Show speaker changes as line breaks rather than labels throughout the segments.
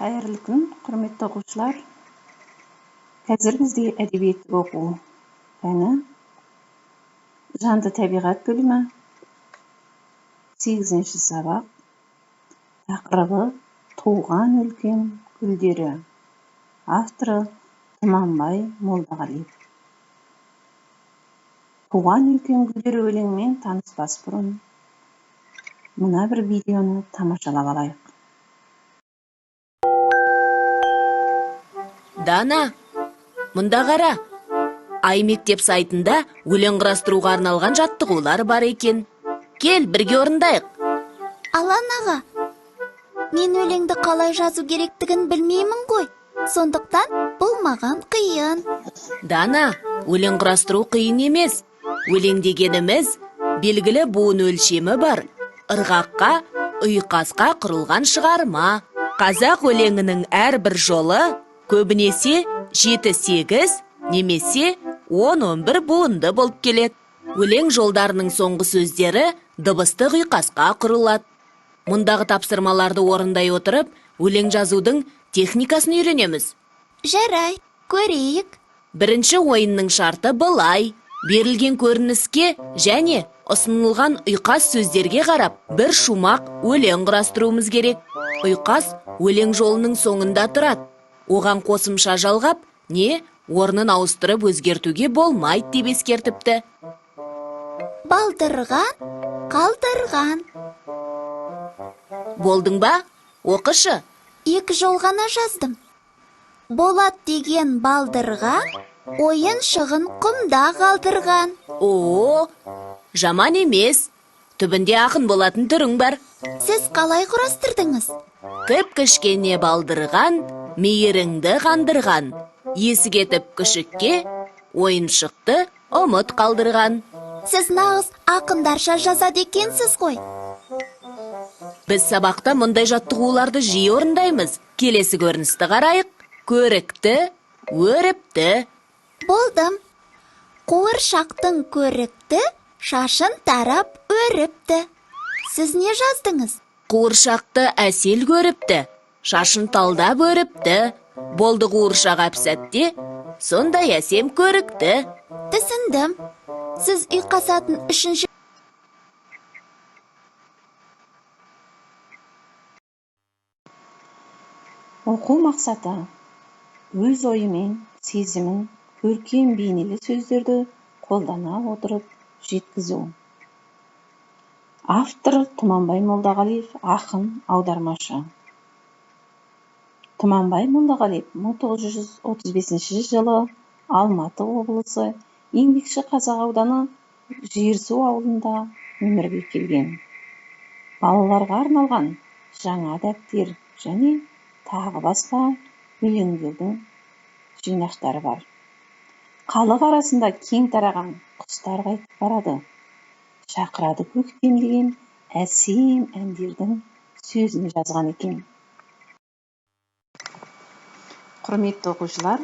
Қайырлы күн, құрметті оқушылар. Қазір бізде әдебиеттік оқу пәні жанды табиғат бөлімі 8-ші сабақ. Тақырыбы туған өлкем гүлдері. Авторы Тұманбай Молдағалиев. Туған өлкем гүлдері өлеңмен таныспас бұрын мына бір видеоны тамашалап алайық.
Дана, мұнда қара. Ай мектеп сайтында өлең құрастыруға арналған жаттығулар бар екен. Кел, бірге орындайық.
Алан аға, мен өлеңді қалай жазу керектігін білмеймін ғой. Сондықтан бұл маған қиын.
Дана, өлең құрастыру қиын емес. Өлең дегеніміз белгілі буын өлшемі бар. Ырғаққа, ұйқасқа құрылған шығарма. Қазақ өлеңінің әрбір жолы көбінесе 7-8 немесе 10-11 буынды болып келеді. Өлең жолдарының соңғы сөздері дыбыстық ұйқасқа құрылады. Мұндағы тапсырмаларды орындай отырып, өлең жазудың техникасын үйренеміз.
Жарай, көрейік.
Бірінші ойынның шарты былай. Берілген көрініске және ұсынылған ұйқас сөздерге қарап, бір шумақ өлең құрастыруымыз керек. Ұйқас өлең жолының соңында тұрады. Оған қосымша жалғап, не орнын ауыстырып өзгертуге болмайды деп ескертіпті.
Балдырған, қалдырған.
Болдың ба? Оқышы.
2 жол ғана жаздым. Болат деген балдырған, ойын шығын құмда қалдырған.
О, жаман емес. Түбінде ақын болатын түрің бар.
Сіз қалай құрастырдыңыз?
Кіп-кішкене балдырған, мейіріңді қандырған. Есі кетіп күшікке, ойыншықты ұмыт қалдырған.
Сіз нағыз ақындарша жазады екенсіз ғой.
Біз сабақта мұндай жаттығуларды жиі орындаймыз. Келесі көріністі қарайық. Көрікті, өріпті.
Болдым. Қуыршақтың көрікті, шашын тарап өріпті. Сіз не жаздыңыз?
Қуыршақты әсел көріпті, шашын талдап өріпті. Болды қуыршақ әпсәтте, сондай әсем көрікті.
Түсіндім. Сіз ұйқасатын 3-ші
Оқу мақсаты өз ойымен, сезімін, көркем бейнелі сөздерді қолдана отырып жеткізу. Автор Тұманбай Молдағалиев, ақын, аудармашы. Тұманбай Молдағалиев 1935 жылы Алматы облысы Еңбекші Қазақ ауданы Жерсу ауылында өмірге келген. Балаларға арналған жаңа дәптер және тағы басқа өлеңдердің жинақтары бар. Халық арасында кең тараған құстар қайтып барады. Шақырады көктем деген әсем әндердің сөзін жазған екен. Құрметті оқушылар,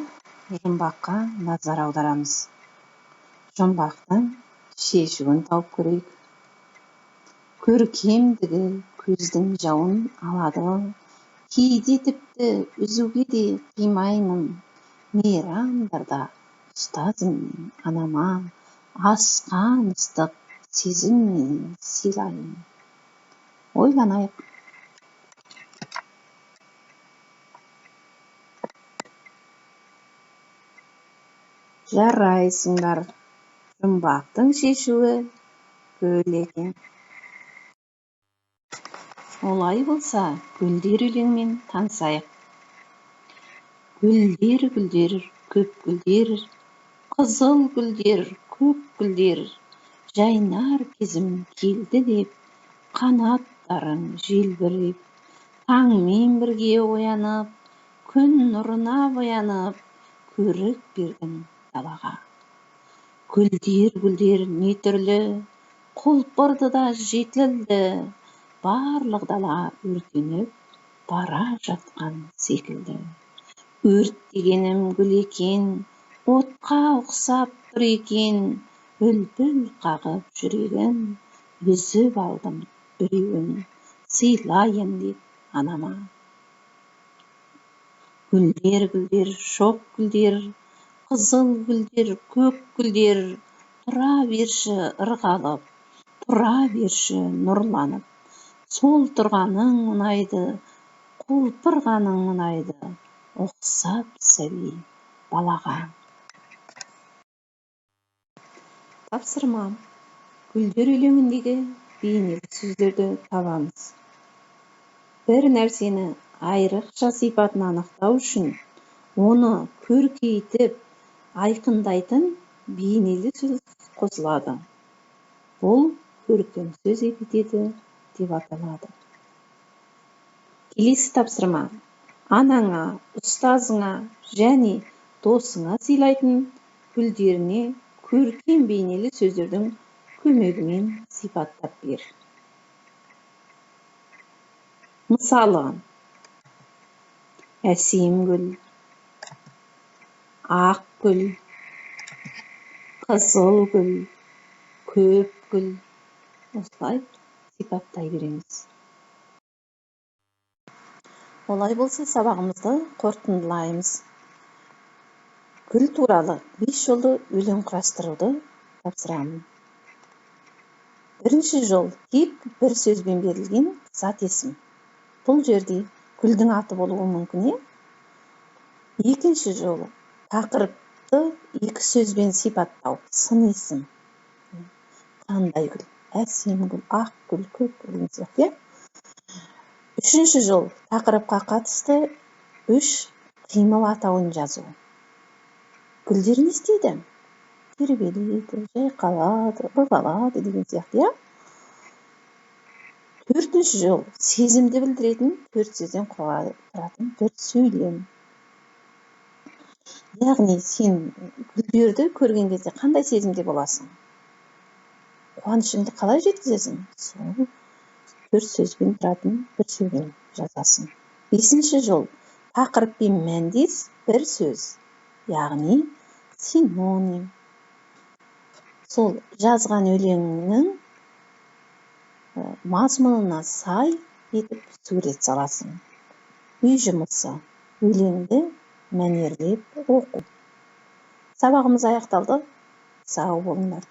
жұмбаққа назар аударамыз. Жұмбақтың шешуін тауып көрейік. Көркемдігі көздің жауын алады. Кейде тіпті үзуге де қимаймын. Мейрамдарда ұстазым анама асқан ыстық сезіммен сыйлайын. Ойланайық. Жарайсыңдар. Жұмбақтың шешуі гүл екен. Олай болса, гүлдер өлеңмен танысайық. Гүлдер, гүлдер, көп гүлдер, қызыл гүлдер, көк гүлдер, жайнар кезім келді деп, қанаттарың желбіреп, таңмен бірге оянып, күн нұрына боянып, көрік бердің далаға. Гүлдер, гүлдер не түрлі, құлпырды да жетілді, барлық дала өртеніп, бара жатқан секілді. Өрт дегенім гүл екен, отқа ұқсап тұр екен, үлпіл қағып жүрегін, үзіп алдым біреуін, сыйлайын деп анама. Гүлдер, гүлдер, шоқ гүлдер, қызыл гүлдер, көк гүлдер, тұра берші ырғалып, тұра берші нұрланып. Сол тұрғаның ұнайды, құлпырғаның ұнайды, ұқсап сәби балаға. Тапсырма. Гүлдер өлеңіндегі бейнелі сөздерді табамыз. Бір нәрсені айрықша сипатын анықтау үшін оны көркейтіп, айқындайтын бейнелі сөз қосылады. Бұл көркем сөз эпитеті деп аталады. Келесі тапсырма. Анаңа, ұстазыңа және досыңа сыйлайтын гүлдеріне көркем бейнелі сөздердің көмегімен сипаттап бер. Мысалы, әсем гүл, ақ гүл, қызыл гүл, көп гүл. Осылай сипаттай береміз. Олай болса, сабағымызды қорытындылаймыз. Гүл туралы 5 жолды өлең құрастыруды тапсырамын. Бірінші жол тек бір сөзбен берілген зат есім. Бұл жерде гүлдің аты болуы мүмкін. Екінші жолы тақырыпты 2 сөзбен сипаттау, сын есім. Қандай гүл? Әсем гүл, ақ гүл, көк гүл деген сияқты. Үшінші жол тақырыпқа қатысты 3 қимыл атауын жазу. Гүлдер не істейді? Тербеледі, жайқалады, ырғалады деген сияқты. Төртінші жол сезімді білдіретін 4 сөзден құратын бір сөйлем. Яғни сен гүлдерді көрген кезде қандай сезімде боласың? Қуанышыңды қалай жеткізесің? Сол 4 сөзбен тұратын бір сөйлем жазасың. Бесінші жол тақырыппен мәндес бір сөз, яғни синоним. Сол жазған өлеңнің мазмұнына сай етіп сурет саласың. Үй жұмысы, өлеңді мәнерлеп оқу. Сабағымыз аяқталды. Сау болыңдар.